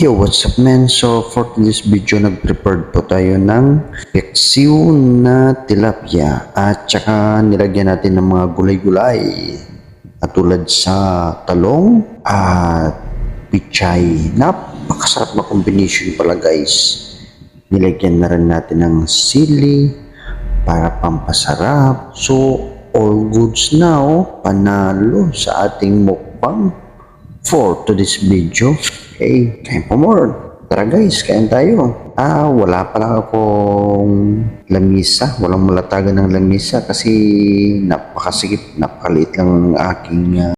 Yo, what's up man? So for this video, nag-prepared po tayo ng peksiw na tilapia at saka nilagyan natin ng mga gulay-gulay at tulad sa talong at pichay. Napakasarap na combination pala guys. Nilagyan na rin natin ng sili para pampasarap. So all goods now, panalo sa ating mukbang for today's video. Okay, kain po more. Tara guys, kain tayo. Wala pala akong lamisa. Walang malatagan ng lamisa kasi napakasikip, napakaliit lang ang aking